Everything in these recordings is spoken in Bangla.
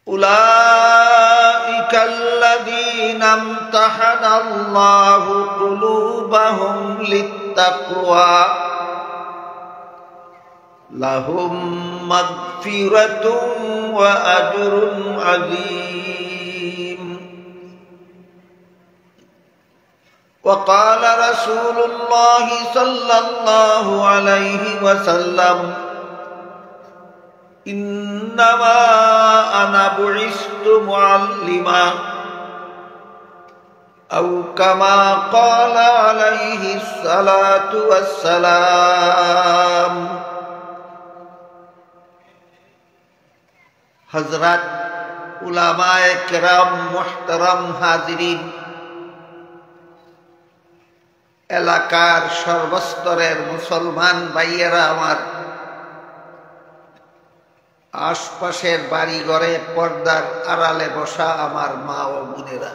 أولئك الذين امتحن الله قلوبهم للتقوى لهم مغفرة وأجر عظيم. وقال رسول الله صلى الله عليه وسلم إنما أنا بعثت معلما أو كما قال عليه الصلاة والسلام. হযরত উলামায়ে কেরাম, মুহতারাম হাজিরিন, এলাকার সর্বস্তরের মুসলমান ভাইয়েরা আমার, আশপাশের বাড়ি ঘরে পর্দার আড়ালে বসা আমার মা ও বোনেরা,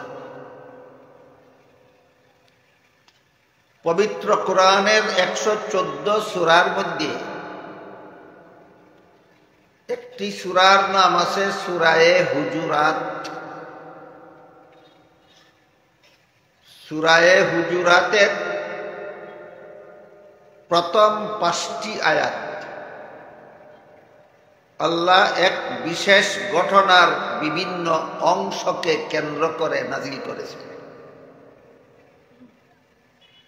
পবিত্র কোরআনের 114 সূরার মধ্যে একটি সূরার নাম আছে সূরায়ে হুজুরাত। সূরায়ে হুজুরাতের প্রথম 5টি আয়াত আল্লাহ এক বিশেষ ঘটনার বিভিন্ন অংশকে কেন্দ্র করে নাজিল করেছেন,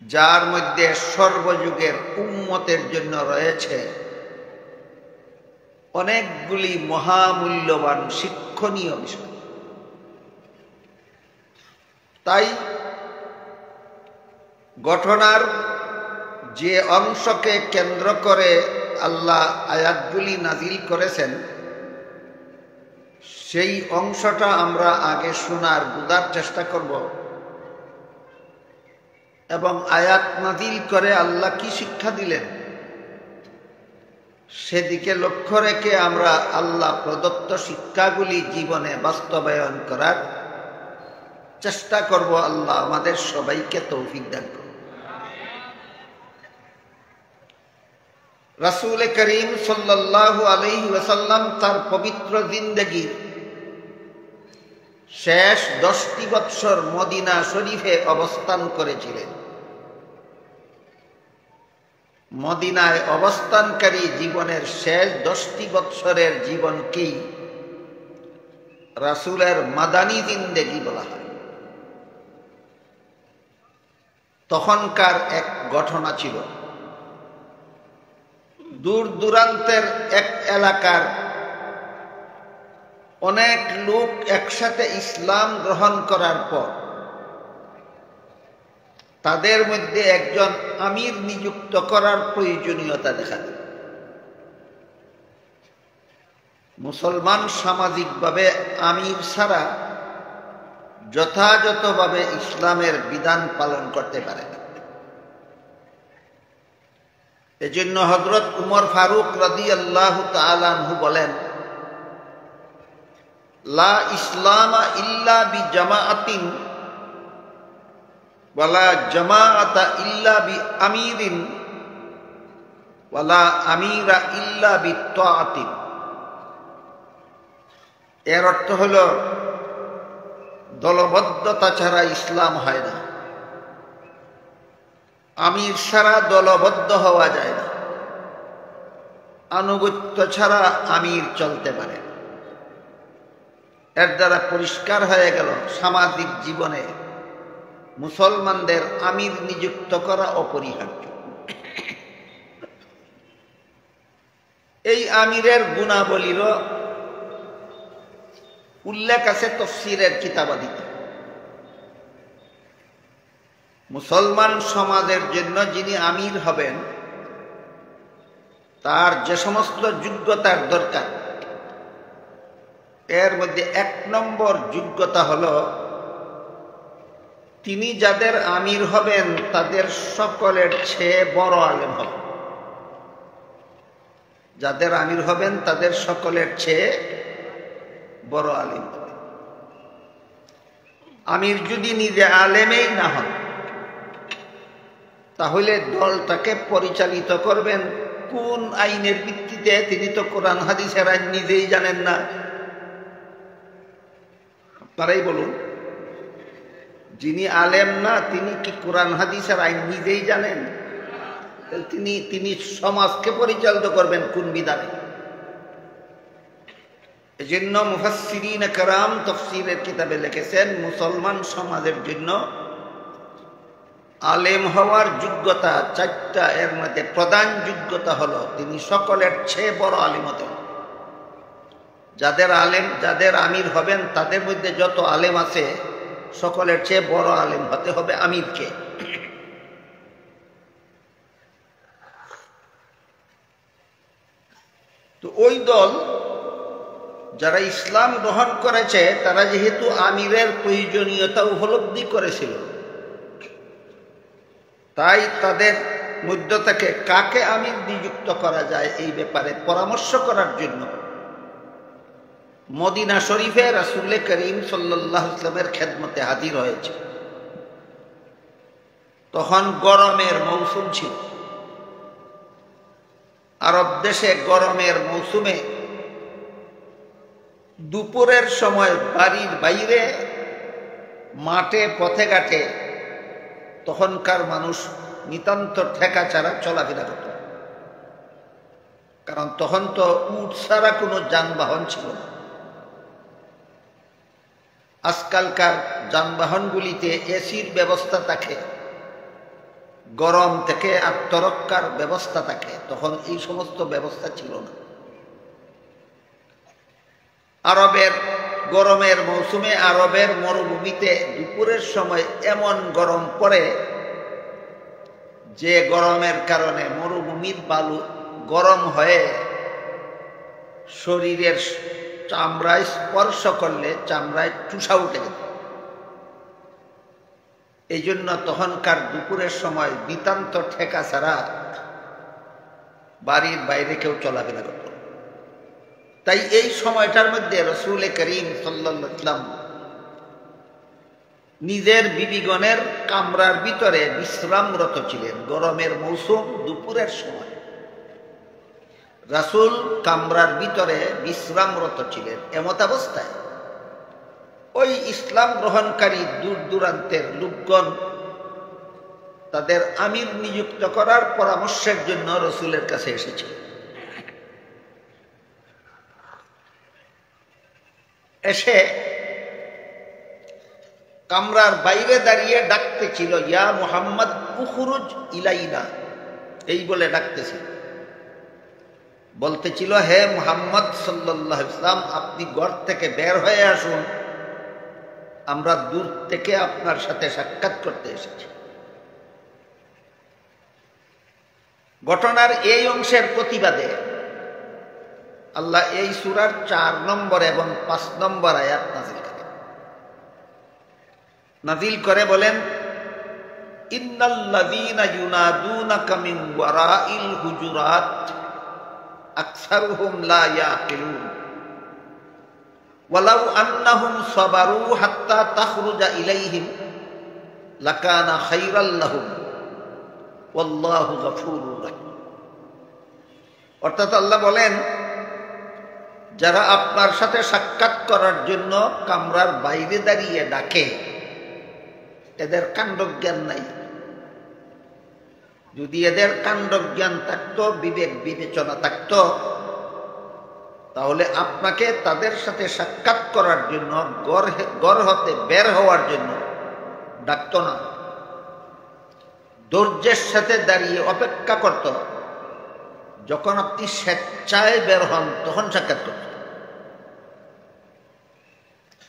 যার মধ্যে সর্বযুগের উম্মতের জন্য রয়েছে অনেকগুলি মহামূল্যবান শিক্ষণীয় বিষয়। তাই ঘটনার যে অংশকে কেন্দ্র করে আল্লাহ আয়াতগুলি নাজিল করেছেন, সেই অংশটা আমরা আগে শোনার বোঝার চেষ্টা করব এবং আয়াত নাজিল করে আল্লাহ কি শিক্ষা দিলেন সেদিকে লক্ষ্য রেখে আমরা আল্লাহ প্রদত্ত শিক্ষাগুলি জীবনে বাস্তবায়ন করার চেষ্টা করব। আল্লাহ আমাদের সবাইকে তৌফিক দান করুন। রাসূল করিম সাল্লাল্লাহু আলাইহি ওয়াসাল্লাম তার পবিত্র জিন্দেগীর শেষ 10টি বৎসর মদিনা শরীফে অবস্থান করেছিলেন। মদিনায় অবস্থানকারী জীবনের শেষ 10টি বৎসরের জীবনকেই রাসূলের মাদানী জিন্দেগি বলা হয়। তখনকার এক ঘটনা ছিল, দূর দূরান্তের এক এলাকার অনেক লোক একসাথে ইসলাম গ্রহণ করার পর তাদের মধ্যে একজন আমির নিযুক্ত করার প্রয়োজনীয়তা দেখা দেয়। মুসলমান সামাজিকভাবে আমির ছাড়া যথাযথভাবে ইসলামের বিধান পালন করতে পারে না। এজন্য হযরত উমর ফারুক রাদিয়াল্লাহু তাআলা আনহু বলেন, লা ইসলামা ইল্লা বিজামাআতিন ওয়ালা জামাআতা ইল্লা বিআমিরিন ওয়ালা আমিরা ইল্লা বিত্তাআতিন। এর অর্থ হল, দলবদ্ধতা ছাড়া ইসলাম হয় না, আমির ছাড়া দলবদ্ধ হওয়া যায় না, আনুগত্য ছাড়া আমির চলতে পারে। এর দ্বারা পরিষ্কার হয়ে গেল সামাজিক জীবনে মুসলমানদের আমির নিযুক্ত করা অপরিহার্য। এই আমিরের গুণাবলীরও উল্লেখ আছে তাফসীরের কিতাবাদিতে। মুসলমান সমাজের জন্য যিনি আমির হবেন তার যে সমস্ত যোগ্যতার দরকার, এর মধ্যে 1 নম্বর যোগ্যতা হল তিনি যাদের আমির হবেন তাদের সকলের চেয়ে বড় আলেম হবেন। যাদের আমির হবেন তাদের সকলের চেয়ে বড় আলেম হবেন। আমির যদি নিজে আলেমেই না হন তাহলে দলটাকে পরিচালিত করবেন কোন আইনের ভিত্তিতে? তিনি তো কোরআন হাদিসের আইন নিজেই জানেন না। তারাই বলুন, যিনি আলেম না তিনি কি কোরআন হাদিসের আইন নিজেই জানেন? তিনি সমাজকে পরিচালিত করবেন কোন বিধানে? এজন্য মুফাসসিরিন কেরাম তাফসীরের কিতাবে লিখেছেন, মুসলমান সমাজের জন্য আলেম হওয়ার যোগ্যতা চারটা। এর মধ্যে প্রধান যোগ্যতা হলো তিনি সকলের চেয়ে বড় আলেম হতে হবে। যাদের আমির হবেন তাদের মধ্যে যত আলেম আছে সকলের চেয়ে বড় আলেম হতে হবে আমিরকে। তো ওই দল যারা ইসলাম গ্রহণ করেছে তারা যেহেতু আমিরের প্রয়োজনীয়তা উপলব্ধি করেছিল, তাই তাদের মধ্য থেকে কাকে আমির নিযুক্ত করা যায় এই ব্যাপারে পরামর্শ করার জন্য মদিনা শরীফে রাসূল করিম সাল্লাল্লাহু আলাইহি ওয়াসাল্লামের খেদমতে হাজির হয়েছে। তখন গরমের মৌসুম ছিল। আরব দেশে গরমের মৌসুমে দুপুরের সময় বাড়ির বাইরে মাঠে পথে ঘাটে তখনকার মানুষ নিতান্ত ঠেকা ছাড়া চলাফেরা করত, কারণ তখন তো উট ছাড়া কোনো যানবাহন ছিল না। আজকালকার যানবাহনগুলিতে এসির ব্যবস্থা থাকে, গরম থেকে আত্মরক্ষার ব্যবস্থা থাকে, তখন এই সমস্ত ব্যবস্থা ছিল না। আরবের গরমের মৌসুমে আরবের মরুভূমিতে দুপুরের সময় এমন গরম পড়ে যে গরমের কারণে মরুভূমির বালু গরম হয়ে শরীরের চামড়ায় স্পর্শ করলে চামড়ায় টুসা উঠে যেত। এই জন্য তখনকার দুপুরের সময় নিতান্ত ঠেকা ছাড়া বাড়ির বাইরে কেউ চলাফেরা করত। তাই এই সময়টার মধ্যে রাসূল করিম সাল্লাল্লাহু আলাইহি ওয়াসাল্লাম নিজের বিবিগণের কামরার ভিতরে বিশ্রামরত ছিলেন। গরমের মৌসুম, দুপুরের সময় রাসূল কামরার ভিতরে বিশ্রামরত ছিলেন। এমত অবস্থায় ওই ইসলাম গ্রহণকারী দূর দূরান্তের লোকগণ তাদের আমির নিযুক্ত করার পরামর্শের জন্য রাসূলের কাছে এসেছে। এসে কামরার বাইরে দাঁড়িয়ে ডাকতেছিল, ইয়া মুহাম্মদ উখরুজ ইলাইনা, এই বলে ডাকতেছিল। বলতেছিল, হে মুহাম্মদ সাল্লাল্লাহু আলাইহি ওয়াসাল্লাম, আপনি ঘর থেকে বের হয়ে আসুন, আমরা দূর থেকে আপনার সাথে সাক্ষাৎ করতে এসেছি। ঘটনার এই অংশের প্রতিবাদে আল্লাহ এই সূরার 4 নম্বর এবং 5 নম্বর আয়াত নাযিল করে বলেন, ইন্নাল্লাযীনা ইউনাদুনাকা মিন ওয়ারাইল হুজুরাত আকসারুহুম লা ইয়াকিলুন ওয়ালাউ আন্নাহুম সাবারু হাত্তা তাখরুজা ইলাইহিম লাকানা খায়রাল লাহুম ওয়াল্লাহু গফুরুর রহিম। অর্থাৎ আল্লাহ বলেন, যারা আপনার সাথে সাক্ষাৎ করার জন্য কামরার বাইরে দাঁড়িয়ে ডাকে, এদের কাণ্ডজ্ঞান নাই। যদি এদের কাণ্ডজ্ঞান থাকতো, বিবেক বিবেচনা থাকতো, তাহলে আপনাকে তাদের সাথে সাক্ষাৎ করার জন্য ঘর হতে বের হওয়ার জন্য ডাকতো না। ধৈর্যের সাথে দাঁড়িয়ে অপেক্ষা করত, যখন আপনি স্বেচ্ছায় বের হন তখন সাক্ষাৎ করত।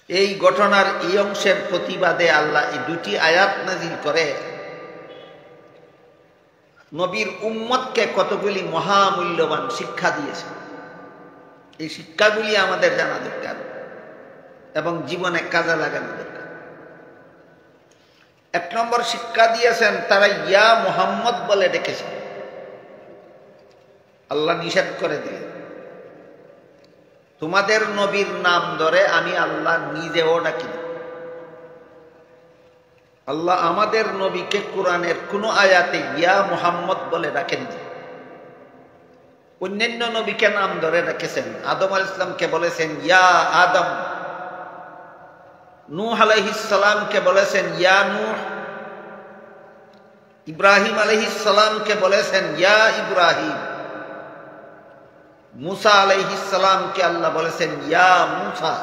এই ঘটনার এই অংশের প্রতিবাদে আল্লাহ এই 2টি আয়াত নাযিল করে নবীর উম্মতকে কতগুলি মহামূল্যবান শিক্ষা দিয়েছে। এই শিক্ষাগুলি আমাদের জানা দরকার এবং জীবনে কাজে লাগানো দরকার। 1 নম্বর শিক্ষা দিয়েছেন, তারা ইয়া মুহাম্মদ বলে ডেকেছে। আল্লাহ নিষেধ করে দিলেন, তোমাদের নবীর নাম ধরে আমি আল্লাহ নিজেও ডাকি না। আল্লাহ আমাদের নবীকে কোরআনের কোন আয়াতে ইয়া মুহাম্মদ বলে ডাকেননি। অন্যান্য নবীকে নাম ধরে রেখেছেন। আদম আলাইহিস সালামকে বলেছেন ইয়া আদম, নূহ আলাইহিস সালামকে বলেছেন ইয়া নূহ, ইব্রাহিম আলাইহিস সালামকে বলেছেন ইয়া ইব্রাহিম, মুসা আলাইহিস সালামকে আল্লাহ বলেছেন ইয়া মুসা,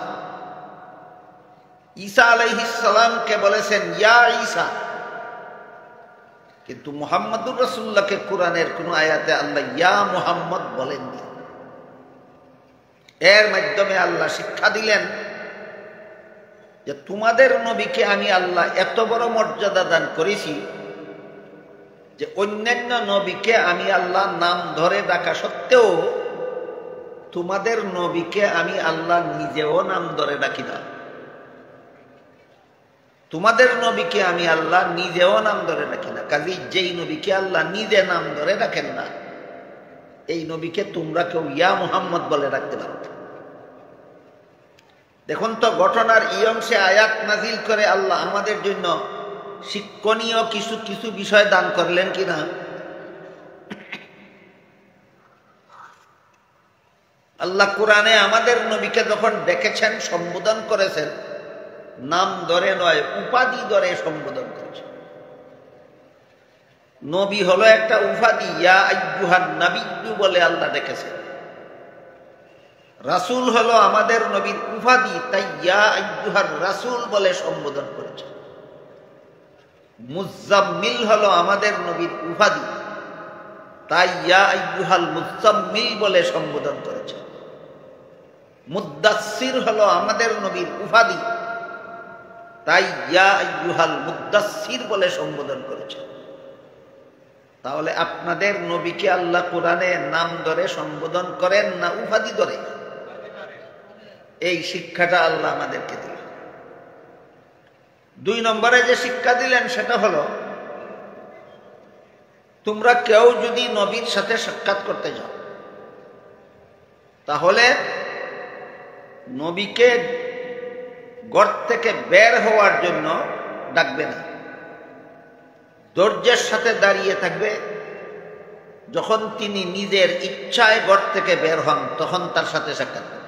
ঈসা আলাইহিস সালামকে বলেছেন ইয়া ঈসা। কিন্তু মুহাম্মদুর রাসূলুল্লাহকে কোরআনের কোন আয়াতে আল্লাহ ইয়া মুহাম্মদ বলেননি। এর মাধ্যমে আল্লাহ শিক্ষা দিলেন যে তোমাদের নবীকে আমি আল্লাহ এত বড় মর্যাদা দান করেছি যে অন্যান্য নবীকে আমি আল্লাহ নাম ধরে ডাকা সত্ত্বেও তোমাদের নবীকে আমি আল্লাহ নিজেও নাম ধরে ডাকি না। তোমাদের নবীকে আমি আল্লাহ নিজেও নাম ধরে ডাকি না। কাজেই যেই নবীকে আল্লাহ নিজে নাম ধরে ডাকেন না, এই নবীকে তোমরা কেউ ইয়া মুহাম্মদ বলে রাখতে পারো। দেখুন তো ঘটনার এই অংশে আয়াত নাজিল করে আল্লাহ আমাদের জন্য শিক্ষণীয় কিছু কিছু বিষয় দান করলেন কিনা? আল্লাহ কোরআনে আমাদের নবীকে যখন ডেকেছেন, সম্বোধন করেছেন, নাম ধরে নয় উপাধি ধরে সম্বোধন করেছেন। নবী হলো একটা উপাধি, ইয়া আইয়ুহান নাবিয়্যু বলে আল্লাহ ডেকেছেন। রাসূল হলো আমাদের নবীর উপাধি, তাই ইয়া আইয়ুহার রাসূল বলে সম্বোধন করেছেন। মুজাম্মিল হলো আমাদের নবীর উপাধি, তাই ইয়া আইয়ুহাল মুজাম্মিল বলে সম্বোধন করেছেন। মুদ্দাসসির হলো আমাদের নবীর উপাধি, তাই ইয়া আইয়ুহাল মুদ্দাসসির বলে সম্বোধন করেছেন। তাহলে আপনাদের নবীকে আল্লাহ কোরআনে নাম ধরে সম্বোধন করেন না উপাধি ধরে? এই শিক্ষাটা আল্লাহ আমাদেরকে দিলেন। 2 নম্বরে যে শিক্ষা দিলেন সেটা হলো, তোমরা কেউ যদি নবীর সাথে সাক্ষাৎ করতে যাও তাহলে নবীকে ঘর থেকে বের হওয়ার জন্য ডাকবে না, ধৈর্যের সাথে দাঁড়িয়ে থাকবে। যখন তিনি নিজের ইচ্ছায় ঘর থেকে বের হন তখন তার সাথে সাক্ষাৎ করবে।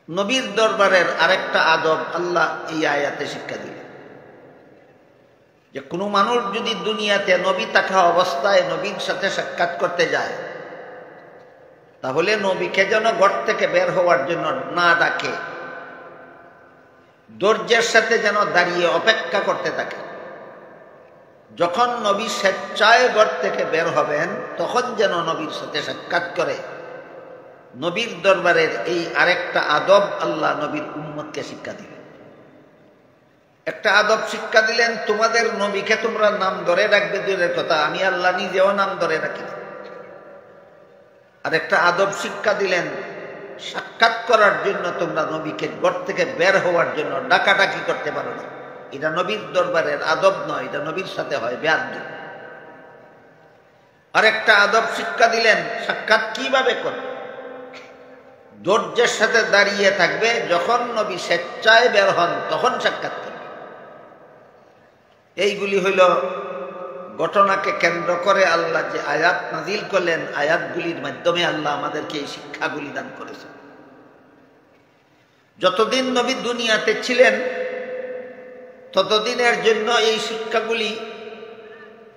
নবীর দরবারের আরেকটা আদব আল্লাহ এই আয়াতে শিক্ষা দিলেন যে কোনো মানুষ যদি দুনিয়াতে নবী থাকা অবস্থায় নবীর সাথে সাক্ষাৎ করতে যায় তাহলে নবীকে যেন ঘর থেকে বের হওয়ার জন্য না ডাকে, ধৈর্যের সাথে যেন দাঁড়িয়ে অপেক্ষা করতে থাকে। যখন নবী স্বেচ্ছায় ঘর থেকে বের হবেন তখন যেন নবীর সাথে সাক্ষাৎ করে। নবীর দরবারের এই আরেকটা আদব আল্লাহ নবীর উম্মতকে শিক্ষা দিলেন। একটা আদব শিক্ষা দিলেন, তোমাদের নবীকে তোমরা নাম ধরে ডাকবে দূরের কথা, আমি আল্লাহ নিজেও নাম ধরে রাখি না। আর একটা আদব শিক্ষা দিলেন, সাক্ষাৎ করার জন্য তোমরা নবীকে ঘর থেকে বের হওয়ার জন্য ডাকাডাকি করতে পারো না। এটা নবীর দরবারের আদব নয়, এটা নবীর সাথে হয় বেয়াদবি। আর একটা আদব শিক্ষা দিলেন, সাক্ষাৎ কিভাবে করবে? ধৈর্যের সাথে দাঁড়িয়ে থাকবে, যখন নবী স্বেচ্ছায় বের হন তখন সাক্ষাৎ করবে। এইগুলি হইল ঘটনাকে কেন্দ্র করে আল্লাহ যে আয়াত নাজিল করলেন, আয়াতগুলির মাধ্যমে আল্লাহ আমাদেরকে এই শিক্ষাগুলি দান করেছেন। যতদিন নবী দুনিয়াতে ছিলেন ততদিনের জন্য এই শিক্ষাগুলি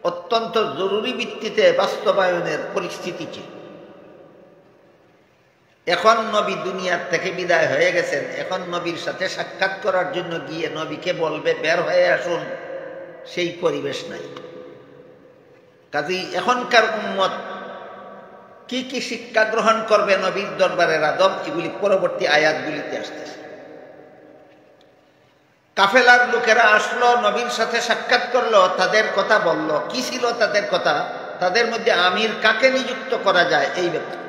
অত্যন্ত জরুরি ভিত্তিতে বাস্তবায়নের পরিস্থিতি ছিল। এখন নবী দুনিয়ার থেকে বিদায় হয়ে গেছেন, এখন নবীর সাথে সাক্ষাৎ করার জন্য গিয়ে নবীকে বলবে বের হয়ে আসুন, সেই পরিবেশ নাই। কাজেই এখনকার উম্মত কি কি শিক্ষা গ্রহণ করবে নবীর দরবারের আদব, এগুলি পরবর্তী আয়াতগুলিতে আসতেছে। কাফেলার লোকেরা আসলো, নবীর সাথে সাক্ষাৎ করলো, তাদের কথা বলল। কি ছিল তাদের কথা? তাদের মধ্যে আমির কাকে নিযুক্ত করা যায় এই ব্যাপারে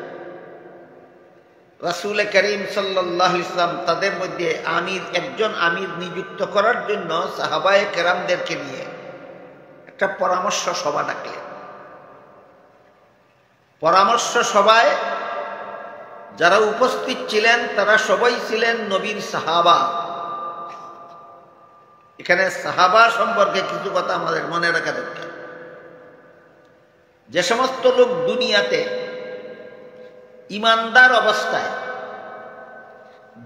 রাসূল করিম সাল্লাল্লাহু আলাইহি ওয়াসাল্লাম তাদের মধ্যে একজন আমির নিযুক্ত করার জন্য সাহাবায়ে কেরামদেরকে নিয়ে একটা পরামর্শ সভা ডাকলেন। পরামর্শ সভায় যারা উপস্থিত ছিলেন তারা সবাই ছিলেন নবীর সাহাবা। এখানে সাহাবা সম্পর্কে কিছু কথা আমাদের মনে রাখা দরকার। যে সমস্ত লোক দুনিয়াতে ইমানদার অবস্থায়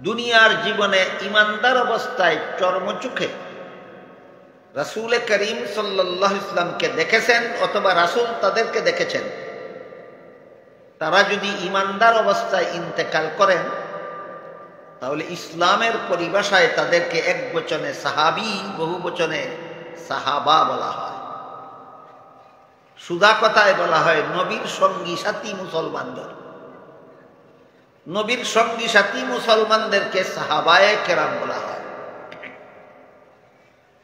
দুনিয়ার জীবনে ইমানদার অবস্থায় চর্মচোখে রাসূল করিম সাল্লাল্লাহু আলাইহি ওয়াসাল্লামকে দেখেছেন অথবা রাসূল তাদেরকে দেখেছেন, তারা যদি ইমানদার অবস্থায় ইন্তেকাল করেন তাহলে ইসলামের পরিভাষায় তাদেরকে এক বচনে সাহাবী, বহু বচনে সাহাবা বলা হয়। সুদা কথায় বলা হয় নবীর সঙ্গী সাথী মুসলমানদের। নবীর সঙ্গী সাথী মুসলমানদেরকে সাহাবায়ে কেরাম বলা হয়।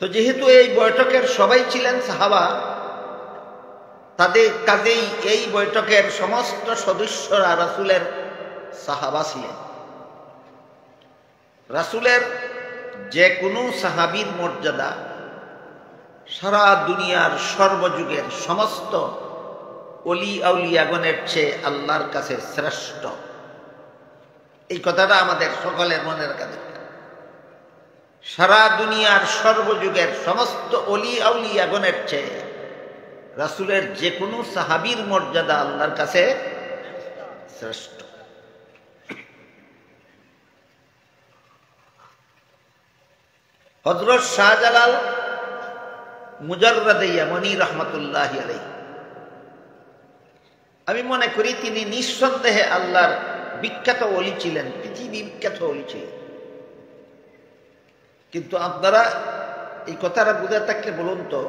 তো যেহেতু এই বৈঠকের সবাই ছিলেন সাহাবা, তাদের কাজেই এই বৈঠকের সমস্ত সদস্যরা রাসূলের সাহাবা ছিলেন। রাসূলের যে কোনো সাহাবীর মর্যাদা সারা দুনিয়ার সর্বযুগের সমস্ত ওলি আউলিয়াগণের চেয়ে আল্লাহর কাছে শ্রেষ্ঠ। এই কথাটা আমাদের সকলের মনে রাখা দরকার। সারা দুনিয়ার সর্বযুগের সমস্ত ওলি আউলিয়াগণের চেয়ে রাসূলের যে কোনো সাহাবীর মর্যাদা আল্লাহর কাছে শ্রেষ্ঠ। হযরত শাহজালাল মুজাররাদে ইয়ামানী রাহমাতুল্লাহি আলাইহি, আমি মনে করি তিনি নিঃসন্দেহে আল্লাহর বিখ্যাত ওলি ছিলেন, পৃথিবী বিখ্যাত ওলি ছিলেন। কিন্তু আপনারা এই কথাটা বুঝে থাকলে বলুন তো,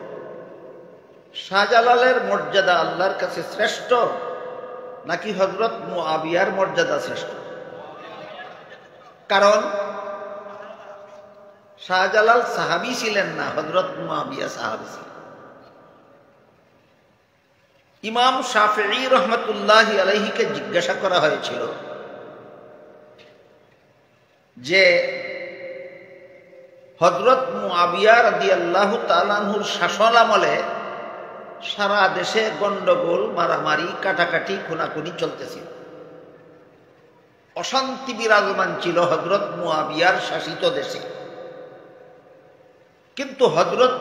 শাহজালালের মর্যাদা আল্লাহর কাছে শ্রেষ্ঠ নাকি হযরত মুআবিয়ার মর্যাদা শ্রেষ্ঠ? কারণ শাহজালাল সাহাবী ছিলেন না, হযরত মুআবিয়া সাহাবী ছিলেন। ইমাম শাফিঈ রাহমাতুল্লাহি আলাইহিকে জিজ্ঞাসা করা হয়েছিল যে হযরত মুআবিয়া রাদিয়াল্লাহু তাআলা আনহুর শাসন আমলে সারা দেশে গন্ডগোল, মারামারি, কাটাকাটি, খুনাখুনি চলতেছিল, অশান্তি বিরাজমান ছিল হযরত মুআবিয়ার শাসিত দেশে। কিন্তু হযরত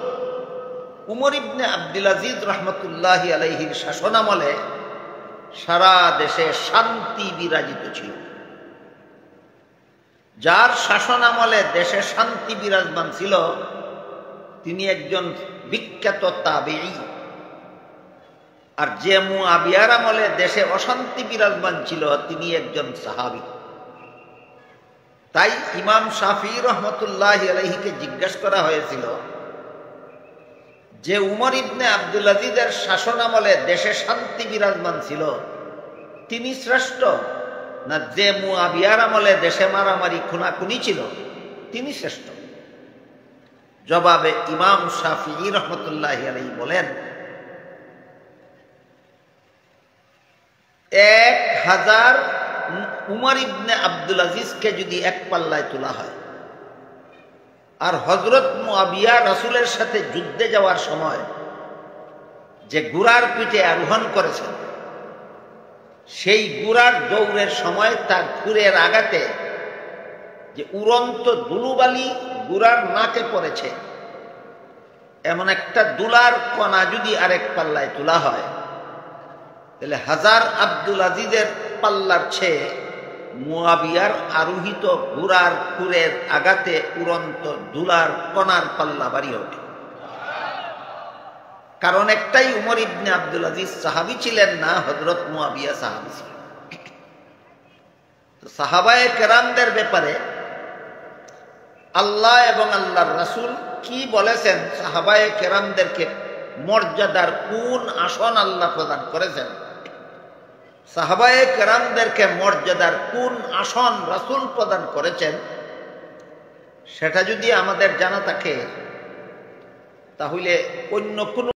উমর ইবনে আব্দুল আজিজ রাহমাতুল্লাহি আলাইহির শাসনামলে সারা দেশে শান্তি বিরাজিত ছিল। যার শাসনামলে দেশে শান্তি বিরাজমান ছিল তিনি একজন বিখ্যাত তাবেঈ, আর যে মুআবিয়ার আমলে দেশে অশান্তি বিরাজমান ছিল তিনি একজন সাহাবী। তাই ইমাম শাফিঈ রাহমাতুল্লাহি আলাইহিকে জিজ্ঞাসা করা হয়েছিল যে উমর ইবনে আব্দুল আজিজের শাসনামলে দেশে শান্তি বিরাজমান ছিল তিনি শ্রেষ্ঠ, না যে মুআবিয়ার আমলে দেশে মারামারি খুনাখুনি ছিল তিনি শ্রেষ্ঠ? জবাবে ইমাম শাফিঈ রাহমাতুল্লাহি আলাইহি বলেন, 1000 উমর ইবনে আব্দুল আজিজকে যদি এক পাল্লায় তোলা হয় আর হযরত মুআবিয়া রাসূলের সাথে যুদ্ধে যাওয়ার সময় যে ঘোড়ার পিঠে আরোহণ করেছেন, সেই ঘোড়ার দৌড়ের সময় তার খুরের আঘাতে যে উড়ন্ত ধুলোবালি ঘোড়ার নাকে পড়েছে, এমন একটা দুলার কণা যদি আরেক পাল্লায় তোলা হয় তাহলে 1000 আব্দুল আজিজের পাল্লার চেয়ে মুআবিয়ার আরোহিত ঘোড়ার খুরের আঘাতে উড়ন্ত ধুলার কণার পাল্লা ভারী হবে। কারণ একটাই, উমর ইবনে আব্দুল আজিজ সাহাবী ছিলেন না, হযরত মুআবিয়া সাহাবী ছিলেন। তো সাহাবায়ে কেরামদের ব্যাপারে আল্লাহ এবং আল্লাহর রাসূল কি বলেছেন, সাহাবায়ে কেরামদেরকে মর্যাদার কোন আসন আল্লাহ প্রদান করেছেন, সাহাবায়ে কেরামদেরকে মর্যাদার কোন আসন রাসূল প্রদান করেছেন, সেটা যদি আমাদের জানা থাকে তাহলে অন্য কোন